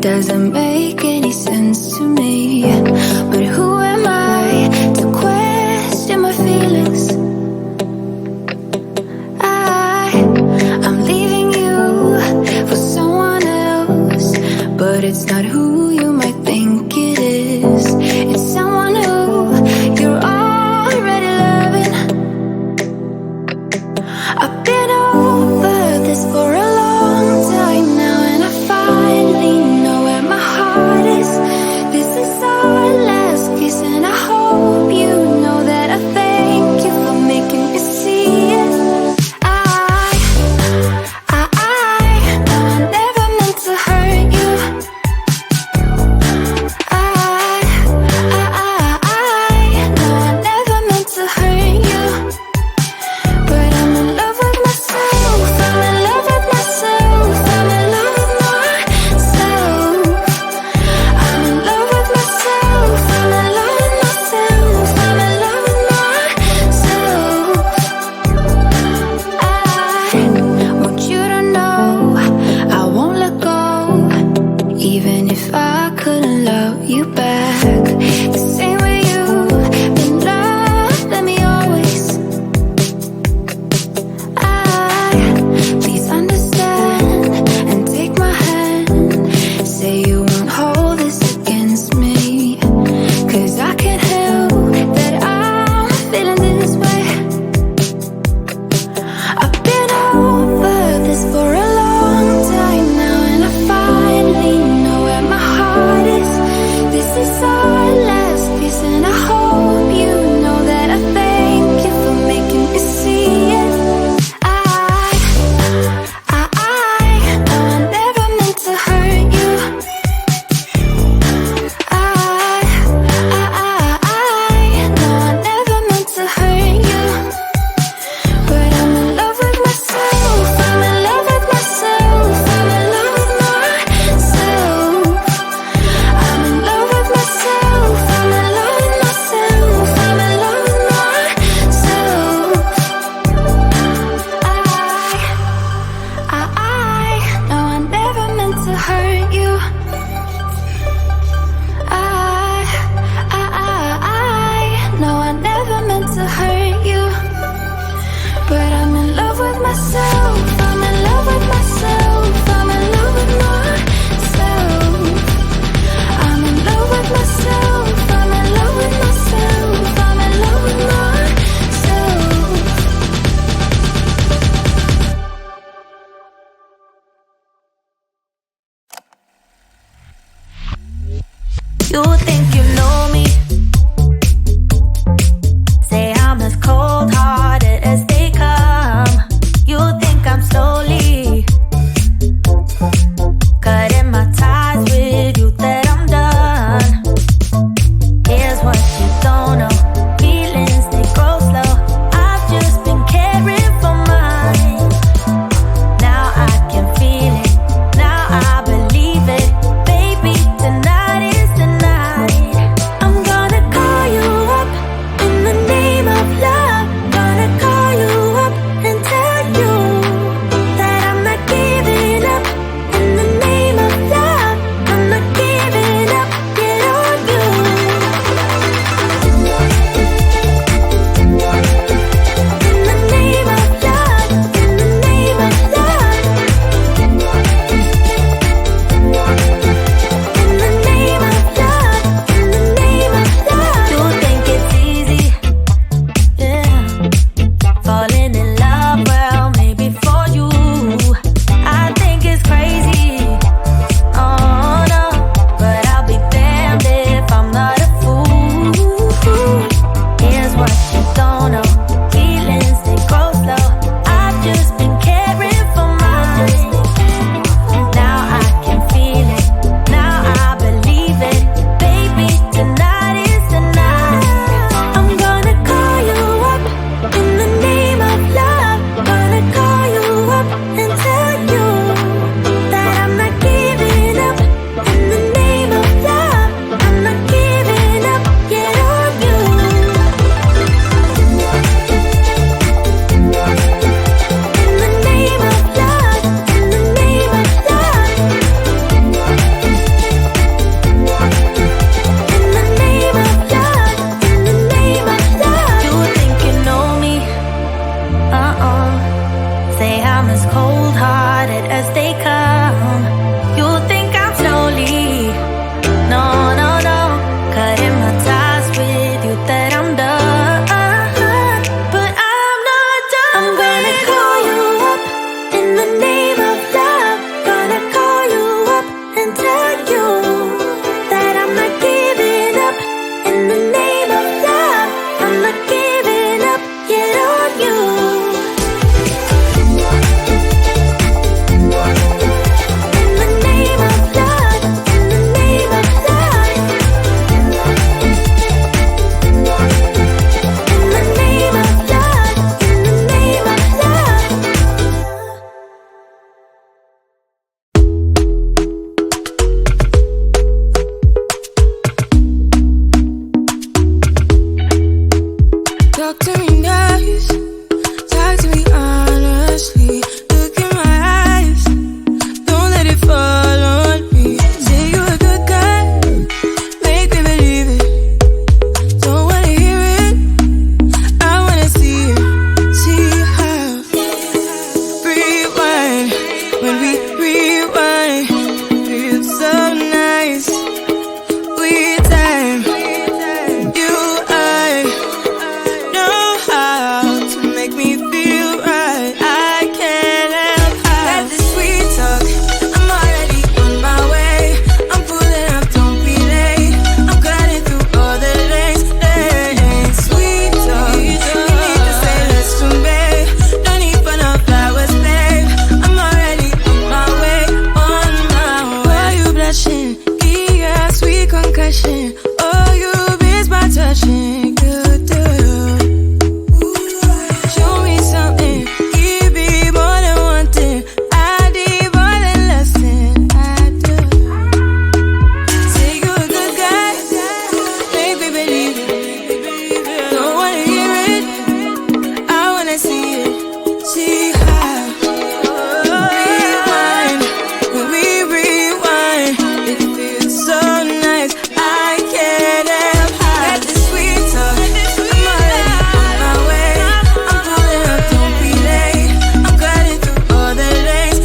doesn't make any sense to me. But who am I to question my feelings? I'm leaving you for someone else, but it's not who you might think it is. It's someone who you're already loving. I've been over this for a long time now, and I finally know where my heart is. This is our last kiss, and I hope you know that I thank you for making me see it. You think you know me? Say I'm as cold-hearted as they come. You think I'm slowly cutting my ties with you, that I'm done. Here's what you don't know. Feelings, they grow slow. I've just been caring for mine. Now I can feel it. Now I believe it. Baby, tonight is the night. as they come. You think I'm slowly, no, no, no, cutting my ties with you that I'm done. But I'm not done. I'm gonna call you up in the name of love. Gonna call you up and tell you that I'm not giving up. In the name of love, I'm not giving up yet on you. Talk to me nice, talk to me honestly. Look in my eyes, don't let it fall on me. Say you're a good guy, make me believe it. Don't wanna hear it, I wanna see it. See how rewind, when we rewind, feels so nice. We time, you, I know how to make me feel right. I can't help how. Got this sweet talk, I'm already on my way. I'm pulling up, don't be late. I'm cutting through all the lanes. Sweet talk, you need to say less to me. No need for no flowers, babe. I'm already on my way, on my way. Why you blushing? Yeah, sweet concussion. Oh, you miss my touching. Good, show me something, give me more than one thing. I need more than less than I do. Say you're a good guy, make me believe it. Don't wanna hear it, I wanna see it. See how rewind, when we rewind, it feels so nice. I can't help how. Got this sweet talk, I'm already on my way. I'm pulling up, don't be late. I'm cutting through all the lanes.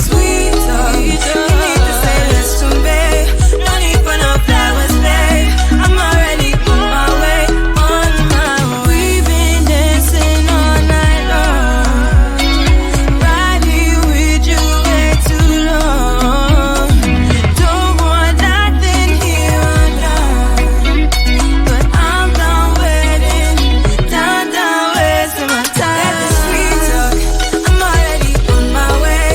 Sweet talk, you need to say less to me. No need for no flowers, babe. I'm already on my way, on my way. We've been dancing all night long, right here with you way too long. Don't want nothing here or now, but I'm done waiting, done wasting my time. Got this sweet talk, I'm already on my way.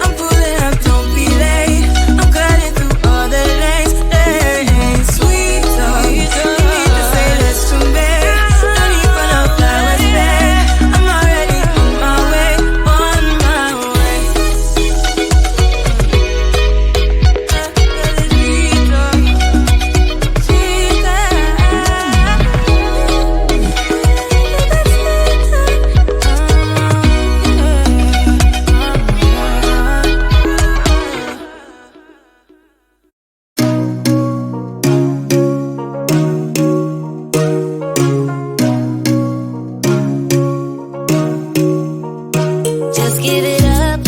I'm pulling up, don't be late. I'm cutting through all the lanes. Sweet talk, you need to say less to me. No need for no flowers, babe. I'm already on my way, on my way. Just give it up.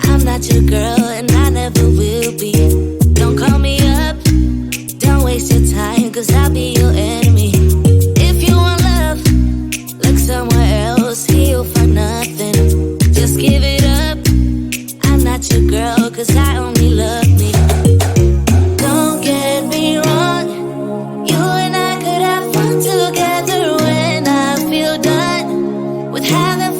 I'm not your girl and I never will be. Don't call me up. Don't waste your time, cause I'll be your enemy. If you want love, look somewhere else. Here you'll find nothing. Just give it up. I'm not your girl, cause I only love me. Don't get me wrong. You and I could have fun together when I feel done with having